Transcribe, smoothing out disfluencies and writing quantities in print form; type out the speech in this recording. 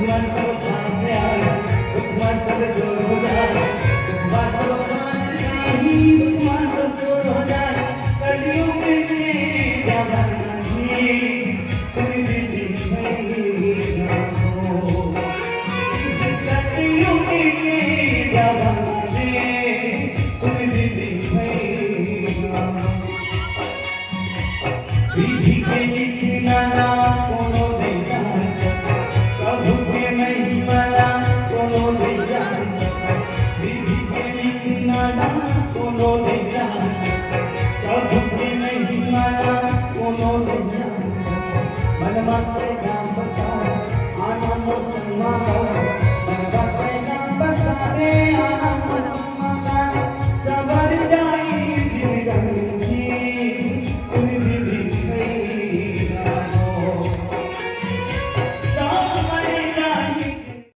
दुश्मन सब पास से आए, दुश्मन सब दूर हो जाए, दुश्मन सब पास से आए, दुश्मन सब दूर हो जाए। कलियों के लिए जमाना जी, तुम दीदी नहीं हो। कलियों के लिए जमाना जी, तुम दीदी नहीं हो। विधि के लिखना ना कोनो नहीं जान सकता, प्रभु के महिमा ना कोनो नहीं जान सकता। विधि के लिखना ना कोनो नहीं जान सकता, प्रभु के महिमा ना कोनो नहीं जान सकता। मन मात्र